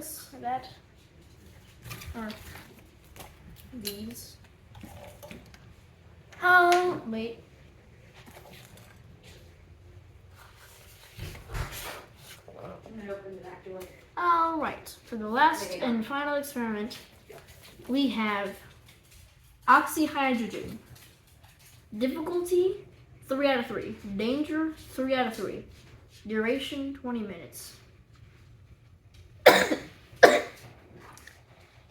this or that. Or these. Oh, wait. I'm gonna open the back door. Alright, for the last and final experiment, we have oxyhydrogen. Difficulty, 3 out of 3. Danger, 3 out of 3. Duration, 20 minutes.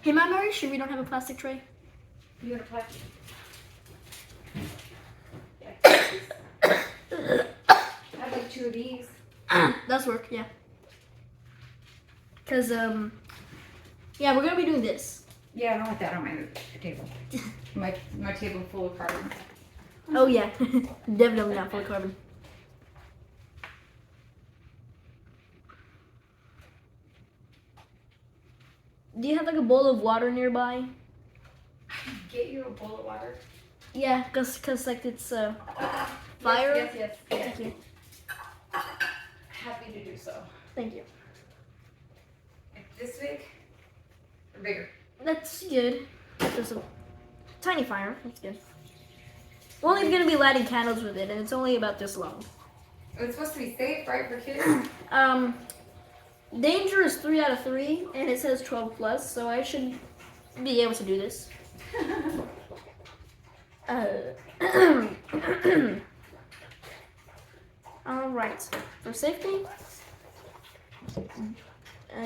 Hey, Mom Mary, sure we don't have a plastic tray? You want a plastic? I'd like 2 of these. Does work, yeah. Because, yeah, we're going to be doing this. Yeah, I don't want that on my table. my table full of carbon. Oh, yeah. Definitely not full of carbon. Do you have like a bowl of water nearby? Get you a bowl of water. Yeah, cause like it's fire. Yes. Thank you. Happy to do so. Thank you. This big or bigger? That's good. Just a tiny fire. That's good. We're only gonna be lighting candles with it, and it's only about this long. It's supposed to be safe, right, for kids? Danger is 3 out of 3, and it says 12 plus, so I should be able to do this. Alright, for safety,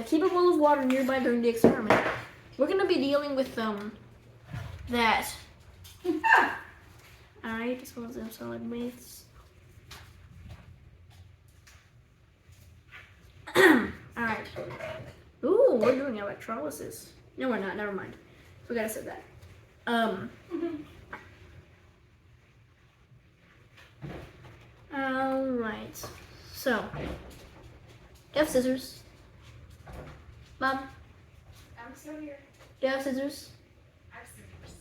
keep a bowl of water nearby during the experiment. We're going to be dealing with that. Alright, dispose of solid waste. Alright. Ooh, we're doing electrolysis. No, we're not. Never mind. Forgot I said that. Alright. So, you have scissors. Mom, I'm still here. do you have scissors? I have scissors.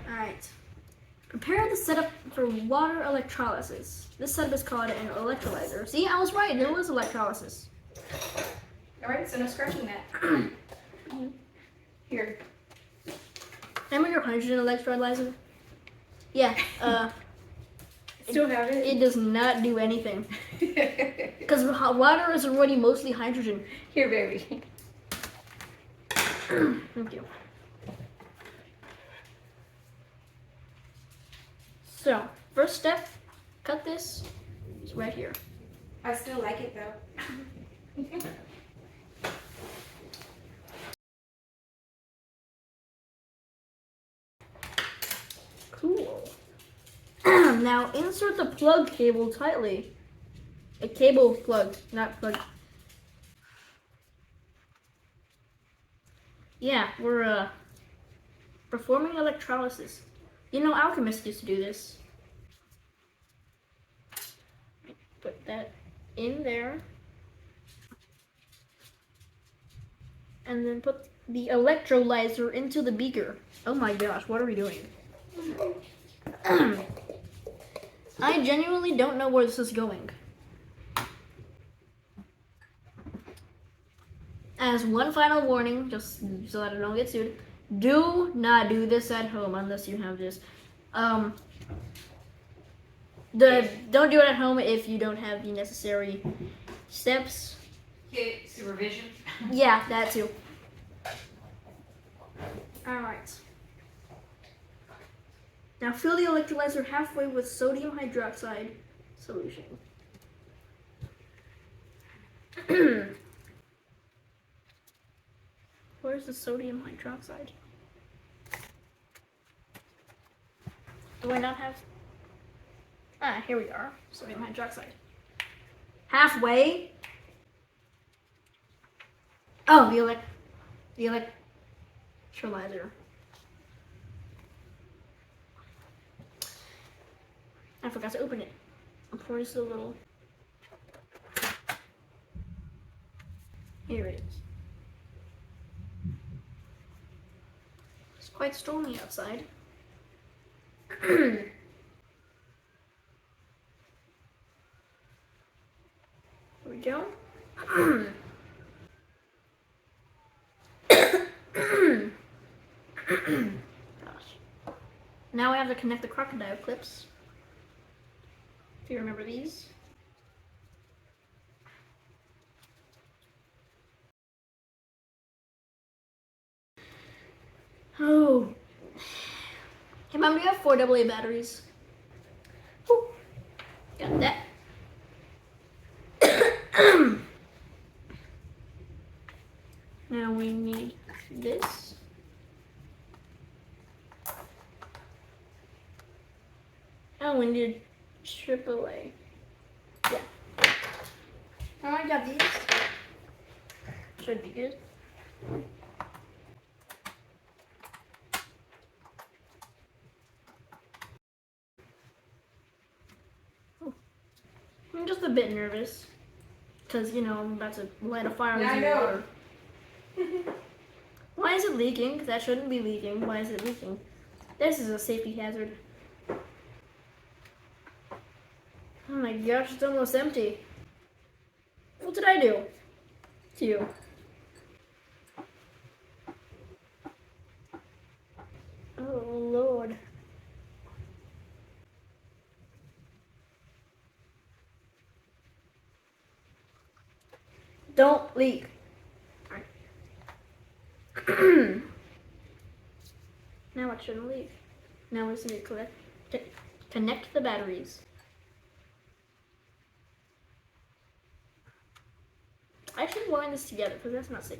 Alright. Prepare the setup for water electrolysis. This setup is called an electrolyzer. See, I was right. There was electrolysis. Alright, so no scratching that. Here. Remember your hydrogen electrolyzer? Yeah. Still have it? It does not do anything. Because water is already mostly hydrogen. Here, baby. Thank you. So, first step, cut this. It's right here. I still like it though. Cool. Now insert the plug cable tightly. A cable plug, not plug. Yeah, we're performing electrolysis. You know, alchemists used to do this. Put that in there. And then put the electrolyzer into the beaker. Oh my gosh, what are we doing? I genuinely don't know where this is going. As one final warning, just so that I don't get sued, do not do this at home unless you have this. Don't do it at home if you don't have the necessary steps. Get supervision. Yeah, that too. Alright. Now fill the electrolyzer halfway with sodium hydroxide solution. Where's the sodium hydroxide? Do I not have? Ah, here we are. Sodium hydroxide. Halfway? Oh, the electrolyzer. I forgot to open it. I'm pouring just a little. Here it is. It's quite stormy outside. Here we go. Gosh. Now I have to connect the crocodile clips. If you remember these. Oh. Hey, Mom, do you have 4 AA batteries? Whew. Got that. Now we need this. Oh, we need AAA. Yeah. Oh, I got these. Should be good. Oh. I'm just a bit nervous. Because, you know, I'm about to light a fire Yeah, in I the know. water. Why is it leaking? That shouldn't be leaking. Why is it leaking? This is a safety hazard. Oh my gosh, it's almost empty. What did I do to you? Oh Lord. Don't leak. Now it shouldn't leak. Now we just need to connect the batteries. I should wind this together because that's not safe.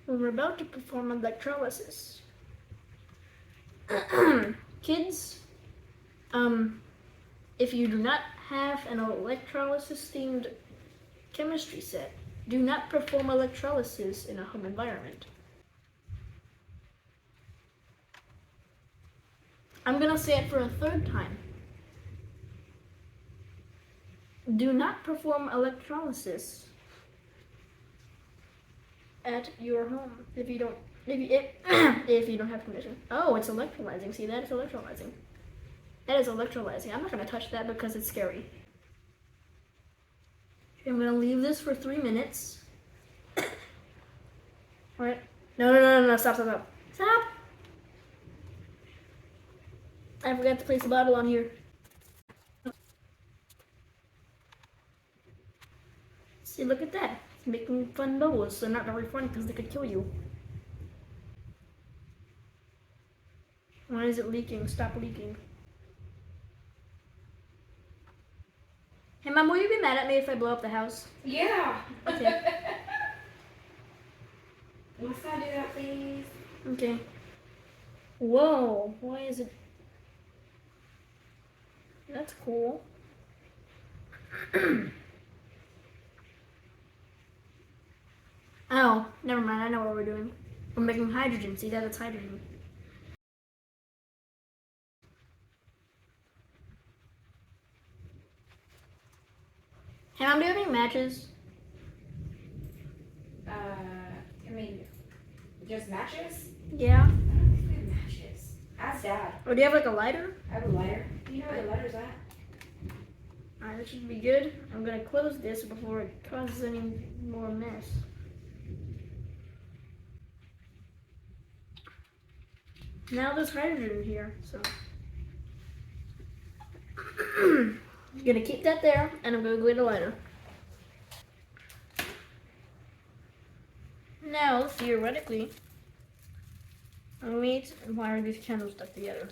We're about to perform electrolysis. Kids, if you do not have an electrolysis themed chemistry set, do not perform electrolysis in a home environment. I'm gonna say it for a 3rd time. Do not perform electrolysis at your home if you don't if you don't have permission. Oh, it's electrolyzing. See, that is electrolyzing. That is electrolyzing. I'm not gonna touch that because it's scary. I'm gonna leave this for 3 minutes. Alright. No, stop. Stop! I forgot to place a bottle on here. See, look at that. It's making fun bubbles, so not very fun because they could kill you. Why is it leaking? Stop leaking. Hey, Mom, will you be mad at me if I blow up the house? Yeah. Okay. Let's not do that, please. Okay. Whoa, why is it? That's cool. Oh, never mind. I know what we're doing. We're making hydrogen. See, that's hydrogen. Hey, Mom, do you have any matches? I mean, just matches? Yeah. I don't think we have matches. Ask Dad. Or do you have like a lighter? I have a lighter. Do you know where the lighter's at? Alright, that should be good. I'm gonna close this before it causes any more mess. Now there's hydrogen here, so. I'm gonna keep that there, and I'm gonna go get a lighter. Now, theoretically, I'm going to wire these candles stuck together.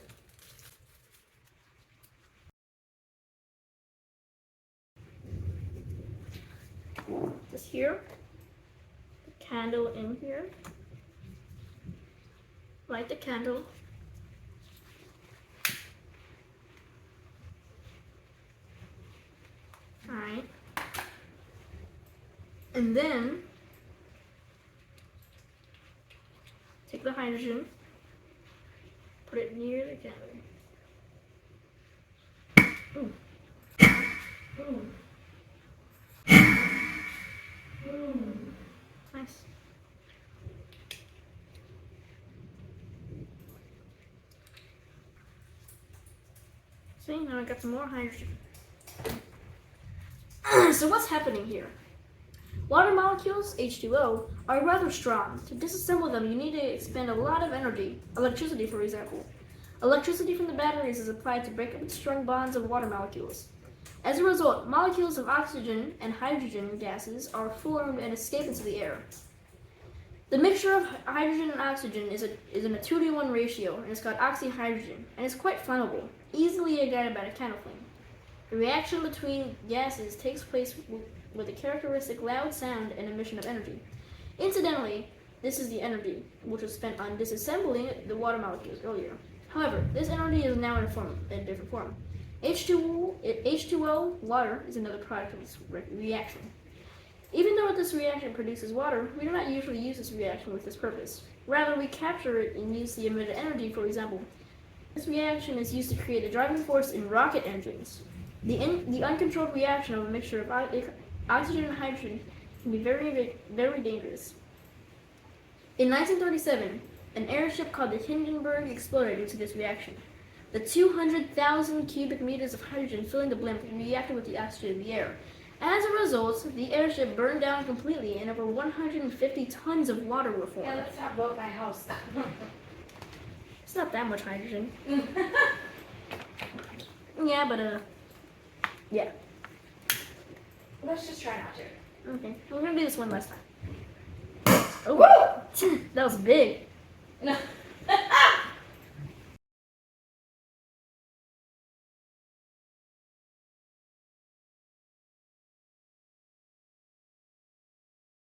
This here, the candle in here, light the candle. Alright. And then take the hydrogen, put it near the candle. Ooh. Ooh. Ooh. Nice. See, now I got some more hydrogen. So what's happening here? Water molecules, H2O, are rather strong. To disassemble them, you need to expend a lot of energy. Electricity, for example. Electricity from the batteries is applied to break up the strong bonds of water molecules. As a result, molecules of oxygen and hydrogen gases are formed and escape into the air. The mixture of hydrogen and oxygen is in a 2-to-1 ratio, and it's called oxyhydrogen, and it's quite flammable, easily ignited by a candle flame. The reaction between gases takes place with a characteristic loud sound and emission of energy. Incidentally, this is the energy which was spent on disassembling the water molecules earlier. However, this energy is now in a different form. H2O, water, is another product of this reaction. Even though this reaction produces water, we do not usually use this reaction with this purpose. Rather, we capture it and use the emitted energy, for example. This reaction is used to create the driving force in rocket engines. The uncontrolled reaction of a mixture of oxygen and hydrogen can be very, very dangerous. In 1937, an airship called the Hindenburg exploded due to this reaction. The 200,000 cubic meters of hydrogen filling the blimp reacted with the oxygen in the air. As a result, the airship burned down completely and over 150 tons of water were formed. Yeah, let's talk about my house. It's not that much hydrogen. Yeah, but yeah. Let's just try not to. Okay, we're gonna do this one last time. Oh, that was big. No.